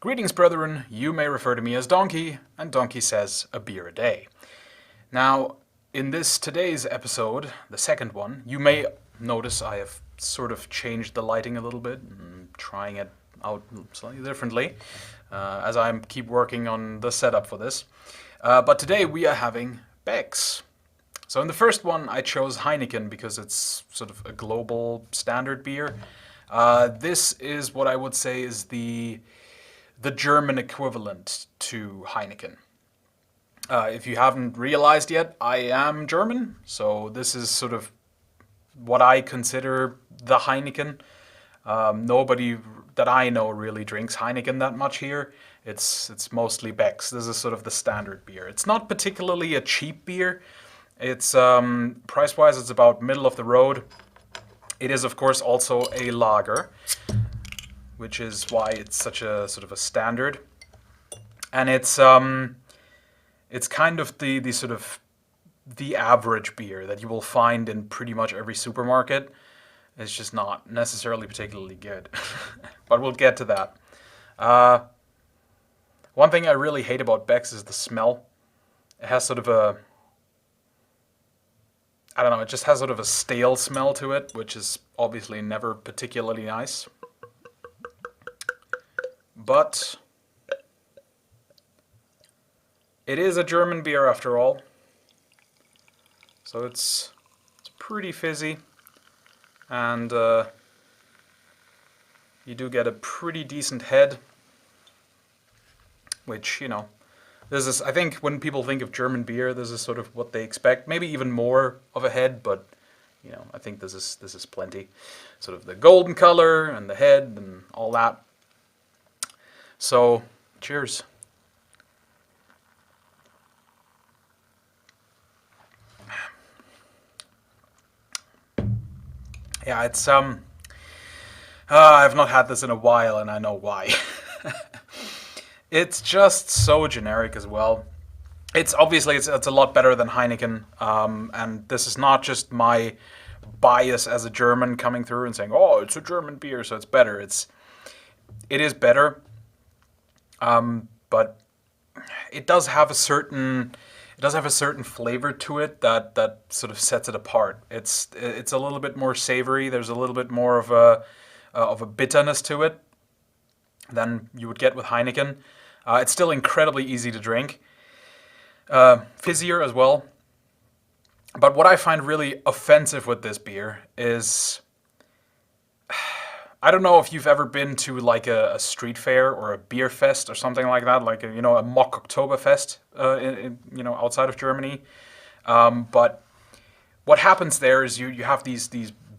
Greetings, brethren. You may refer to me as Donkey, and Donkey says a beer a day. Now, in today's episode, the second one, you may notice I have sort of changed the lighting a little bit, and trying it out slightly differently, as I keep working on the setup for this. But today we are having Becks. So in the first one, I chose Heineken because it's sort of a global standard beer. This is what I would say is the German equivalent to Heineken. If you haven't realized yet, I am German, so this is sort of what I consider the Heineken. Nobody that I know really drinks Heineken that much here. It's mostly Becks. This is sort of the standard beer. It's not particularly a cheap beer. It's price-wise, it's about middle of the road. It is, of course, also a lager, which is why it's such a sort of a standard. And it's kind of the sort of the average beer that you will find in pretty much every supermarket. It's just not necessarily particularly good, but we'll get to that. One thing I really hate about Becks is the smell. It has sort of a, I don't know, it just has sort of a stale smell to it, which is obviously never particularly nice. But it is a German beer after all, so it's pretty fizzy, and you do get a pretty decent head, which, you know, this is, I think when people think of German beer, this is sort of what they expect, maybe even more of a head, but you know, I think this is plenty. Sort of the golden color and the head and all that. So, cheers. Yeah, it's I've not had this in a while, and I know why. It's just so generic as well. It's obviously it's a lot better than Heineken, and this is not just my bias as a German coming through and saying, "Oh, it's a German beer, so it's better." It is better, but it does have a certain flavor to it that sort of sets it apart. It's a little bit more savory. There's a little bit more of a bitterness to it than you would get with Heineken. It's still incredibly easy to drink, fizzier as well. But what I find really offensive with this beer is, I don't know if you've ever been to like a street fair or a beer fest or something like that, like a mock Oktoberfest, outside of Germany. But what happens there is you have these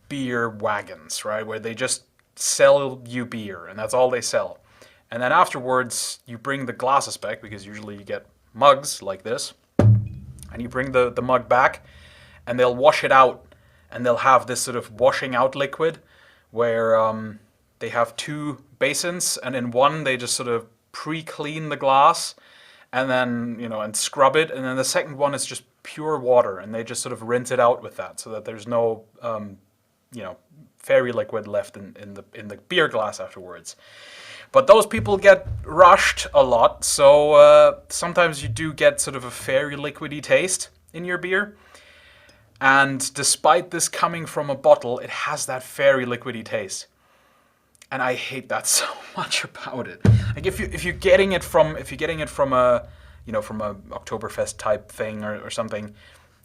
beer wagons, right, where they just sell you beer, and that's all they sell. And then afterwards, you bring the glasses back, because usually you get mugs like this, and you bring the mug back, and they'll wash it out, and they'll have this sort of washing out liquid, where they have two basins, and in one they just sort of pre-clean the glass, and then, and scrub it, and then the second one is just pure water, and they just sort of rinse it out with that, so that there's no, fairy liquid left in the beer glass afterwards. But those people get rushed a lot, so sometimes you do get sort of a fairy liquidy taste in your beer. And despite this coming from a bottle, it has that fairy liquidy taste. And I hate that so much about it. Like if you're getting it from a from a Oktoberfest type thing or something,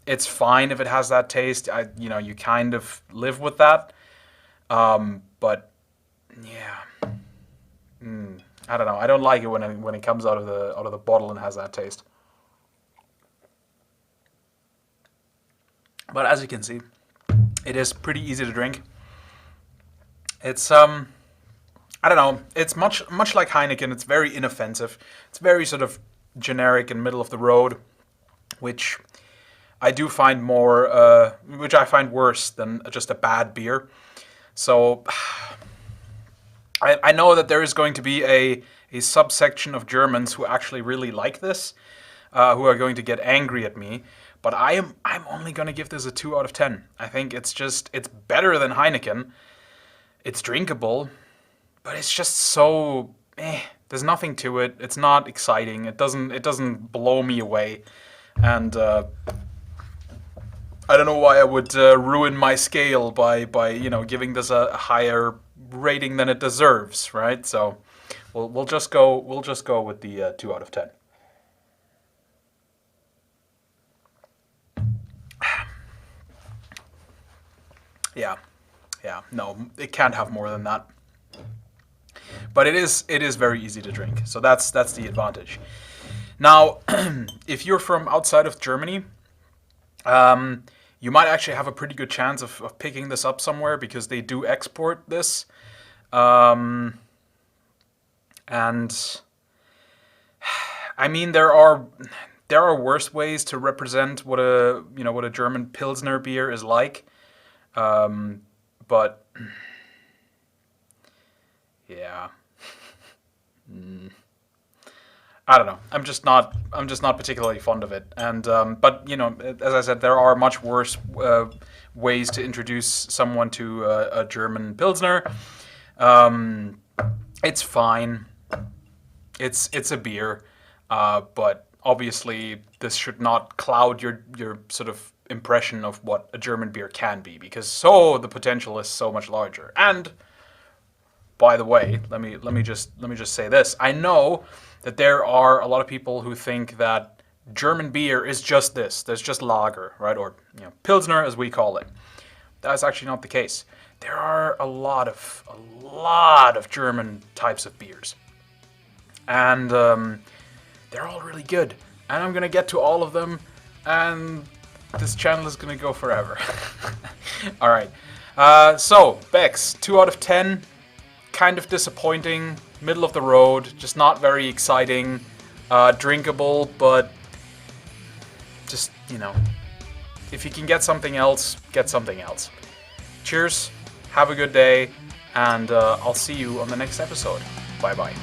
it's fine if it has that taste. You kind of live with that. But yeah. I don't know. I don't like it when it comes out of the bottle and has that taste. But as you can see, it is pretty easy to drink. It's I don't know. It's much like Heineken. It's very inoffensive. It's very sort of generic and middle of the road, which I do find which I find worse than just a bad beer. So I know that there is going to be a subsection of Germans who actually really like this, who are going to get angry at me. But I'm only going to give this a 2 out of 10. I think it's better than Heineken. It's drinkable, but it's just so There's nothing to it. It's not exciting. It doesn't blow me away, and I don't know why I would ruin my scale by giving this a higher rating than it deserves, right? So we'll just go with the 2 out of 10. Yeah, yeah, no, it can't have more than that. But it is very easy to drink, so that's the advantage. Now, if you're from outside of Germany, you might actually have a pretty good chance of picking this up somewhere because they do export this. And I mean, there are worse ways to represent what a German Pilsner beer is like. But yeah, I don't know. I'm just not particularly fond of it. And but as I said, there are much worse ways to introduce someone to a German Pilsner. Um, it's fine. It's a beer, but obviously this should not cloud your sort of impression of what a German beer can be, because the potential is so much larger. And by the way, let me just say this. I know that there are a lot of people who think that German beer is just this. There's just lager, right? Or Pilsner as we call it. That's actually not the case. There are a lot of German types of beers. And they're all really good. And I'm gonna get to all of them, and this channel is gonna go forever. All right. So Becks, 2 out of 10. Kind of disappointing, middle of the road, just not very exciting, drinkable, but just if you can get something else, get something else. Cheers. Have a good day, and I'll see you on the next episode. Bye bye.